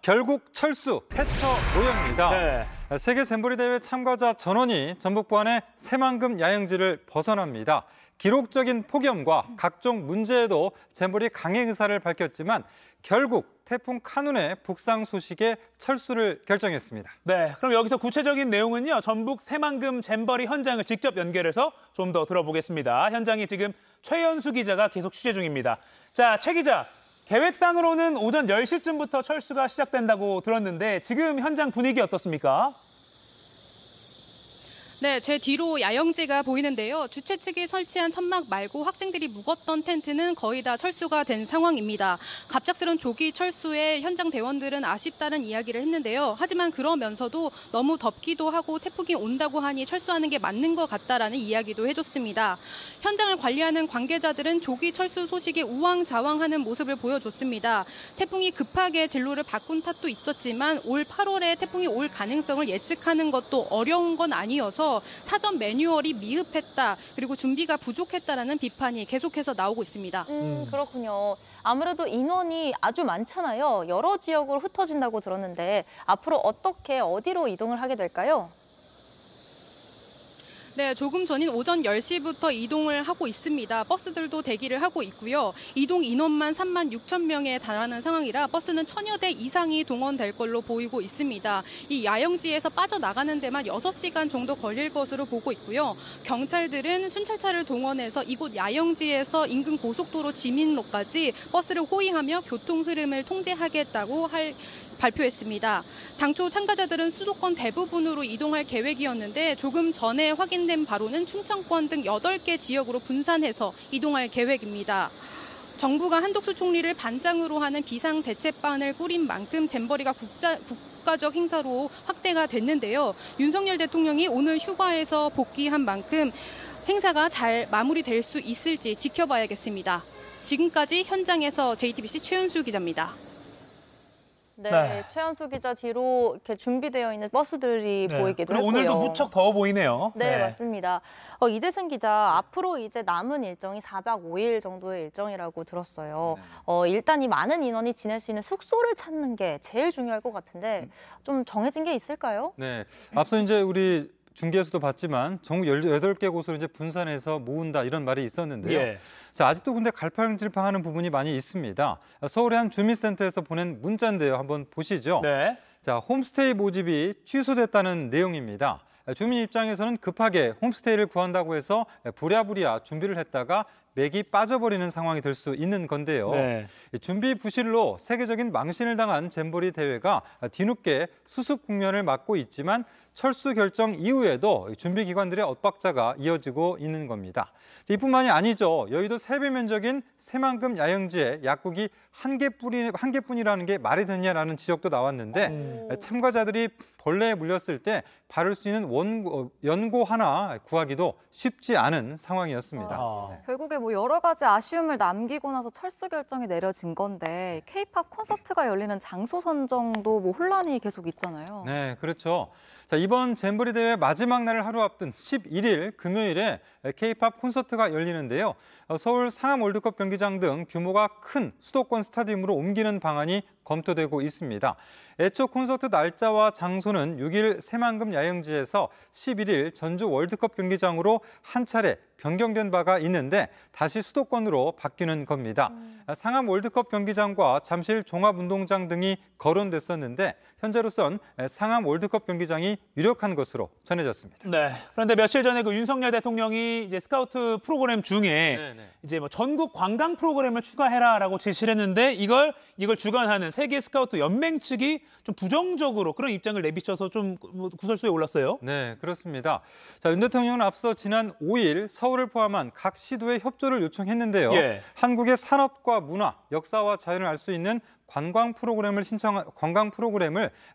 결국 철수, 해처 노영입니다. 네. 세계 잼버리 대회 참가자 전원이 전북부안의 새만금 야영지를 벗어납니다. 기록적인 폭염과 각종 문제에도 잼버리 강행 의사를 밝혔지만 결국 태풍 카눈의 북상 소식에 철수를 결정했습니다. 네, 그럼 여기서 구체적인 내용은요. 전북 새만금 잼버리 현장을 직접 연결해서 좀 더 들어보겠습니다. 현장에 지금 최연수 기자가 계속 취재 중입니다. 자, 최 기자, 계획상으로는 오전 10시쯤부터 철수가 시작된다고 들었는데 지금 현장 분위기 어떻습니까? 네, 제 뒤로 야영지가 보이는데요. 주최 측이 설치한 천막 말고 학생들이 묵었던 텐트는 거의 다 철수가 된 상황입니다. 갑작스런 조기 철수에 현장 대원들은 아쉽다는 이야기를 했는데요. 하지만 그러면서도 너무 덥기도 하고 태풍이 온다고 하니 철수하는 게 맞는 것 같다라는 이야기도 해줬습니다. 현장을 관리하는 관계자들은 조기 철수 소식에 우왕좌왕하는 모습을 보여줬습니다. 태풍이 급하게 진로를 바꾼 탓도 있었지만 올 8월에 태풍이 올 가능성을 예측하는 것도 어려운 건 아니어서 사전 매뉴얼이 미흡했다, 그리고 준비가 부족했다라는 비판이 계속해서 나오고 있습니다. 그렇군요. 아무래도 인원이 아주 많잖아요. 여러 지역으로 흩어진다고 들었는데 앞으로 어떻게 어디로 이동을 하게 될까요? 네, 조금 전인 오전 10시부터 이동을 하고 있습니다. 버스들도 대기를 하고 있고요. 이동 인원만 3만 6천 명에 달하는 상황이라 버스는 1000여 대 이상이 동원될 걸로 보이고 있습니다. 이 야영지에서 빠져나가는 데만 6시간 정도 걸릴 것으로 보고 있고요. 경찰들은 순찰차를 동원해서 이곳 야영지에서 인근 고속도로 지민로까지 버스를 호위하며 교통 흐름을 통제하겠다고 발표했습니다. 당초 참가자들은 수도권 대부분으로 이동할 계획이었는데 조금 전에 확인된 바로는 충청권 등 8개 지역으로 분산해서 이동할 계획입니다. 정부가 한덕수 총리를 반장으로 하는 비상대책반을 꾸린 만큼 잼버리가 국가적 행사로 확대가 됐는데요. 윤석열 대통령이 오늘 휴가에서 복귀한 만큼 행사가 잘 마무리될 수 있을지 지켜봐야겠습니다. 지금까지 현장에서 JTBC 최연수 기자입니다. 네, 최연수 기자 뒤로 이렇게 준비되어 있는 버스들이 보이기도 했고요. 오늘도 무척 더워 보이네요. 네, 맞습니다. 이재승 기자, 앞으로 이제 남은 일정이 4박 5일 정도의 일정이라고 들었어요. 일단 이 많은 인원이 지낼 수 있는 숙소를 찾는 게 제일 중요할 것 같은데 좀 정해진 게 있을까요? 네, 앞서 이제 우리 중계에서도 봤지만 전국 18개 곳으로 이제 분산해서 모은다 이런 말이 있었는데요. 예. 자, 아직도 근데 갈팡질팡하는 부분이 많이 있습니다. 서울의 한 주민센터에서 보낸 문자인데요. 한번 보시죠. 네. 자, 홈스테이 모집이 취소됐다는 내용입니다. 주민 입장에서는 급하게 홈스테이를 구한다고 해서 부랴부랴 준비를 했다가 맥이 빠져버리는 상황이 될 수 있는 건데요. 네. 준비 부실로 세계적인 망신을 당한 잼버리 대회가 뒤늦게 수습 국면을 맞고 있지만 철수 결정 이후에도 준비 기관들의 엇박자가 이어지고 있는 겁니다. 이뿐만이 아니죠. 여의도 세배 면적인 새만금 야영지에 약국이 한 개뿐이라는 게 말이 되냐라는 지적도 나왔는데 참가자들이 벌레에 물렸을 때 바를 수 있는 연고 하나 구하기도 쉽지 않은 상황이었습니다. 네. 결국에 뭐 여러 가지 아쉬움을 남기고 나서 철수 결정이 내려진 건데 K-팝 콘서트가 열리는 장소 선정도 뭐 혼란이 계속 있잖아요. 네, 그렇죠. 자, 이번 잼버리 대회 마지막 날을 하루 앞둔 11일 금요일에 K-팝 콘서트가 열리는데요. 서울 상암 월드컵 경기장 등 규모가 큰 수도권 스타디움으로 옮기는 방안이 검토되고 있습니다. 애초 콘서트 날짜와 장소는 6일 새만금 야영지에서 11일 전주 월드컵 경기장으로 한 차례 변경된 바가 있는데 다시 수도권으로 바뀌는 겁니다. 상암 월드컵 경기장과 잠실 종합운동장 등이 거론됐었는데 현재로선 상암 월드컵 경기장이 유력한 것으로 전해졌습니다. 네. 그런데 며칠 전에 그 윤석열 대통령이 이제 스카우트 프로그램 중에 이제 뭐 전국 관광 프로그램을 추가해라라고 제시를 했는데 이걸 주관하는 세계 스카우트 연맹 측이 좀 부정적으로 그런 입장을 내비쳐서 좀 구설수에 올랐어요. 네, 그렇습니다. 자, 윤 대통령은 앞서 지난 5일 서울을 포함한 각 시도에 협조를 요청했는데요. 예. 한국의 산업과 문화, 역사와 자연을 알 수 있는 관광 프로그램을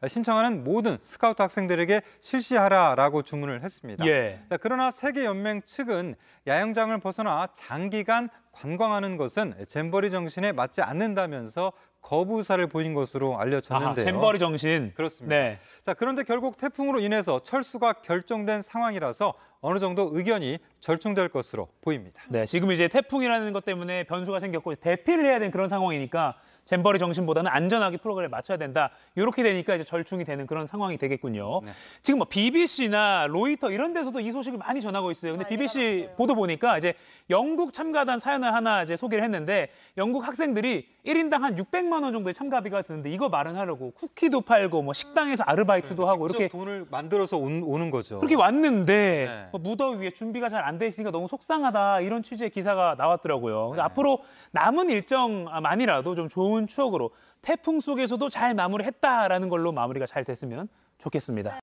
신청하는 모든 스카우트 학생들에게 실시하라라고 주문을 했습니다. 예. 자, 그러나 세계연맹 측은 야영장을 벗어나 장기간 관광하는 것은 잼버리 정신에 맞지 않는다면서 거부 의사를 보인 것으로 알려졌는데요. 잼버리 정신. 그렇습니다. 네. 자, 그런데 결국 태풍으로 인해서 철수가 결정된 상황이라서 어느 정도 의견이 절충될 것으로 보입니다. 네, 지금 이제 태풍이라는 것 때문에 변수가 생겼고 대피를 해야 되는 그런 상황이니까 잼버리 정신보다는 안전하게 프로그램을 맞춰야 된다. 이렇게 되니까 이제 절충이 되는 그런 상황이 되겠군요. 네. 지금 뭐 BBC나 로이터 이런 데서도 이 소식을 많이 전하고 있어요. 근데 BBC 보도 보니까 이제 영국 참가단 사연을 하나 이제 소개를 했는데 영국 학생들이 1인당 한 600만 원 정도의 참가비가 드는데 이거 마련하려고 쿠키도 팔고 뭐 식당에서 아르바이트도 하고 이렇게 돈을 만들어서 오는 거죠. 그렇게 왔는데 네. 뭐 무더위에 준비가 잘 안 돼 있으니까 너무 속상하다 이런 취지의 기사가 나왔더라고요. 근데 네. 앞으로 남은 일정만이라도 좀 좋은 추억으로 태풍 속에서도 잘 마무리했다라는 걸로 마무리가 잘 됐으면 좋겠습니다.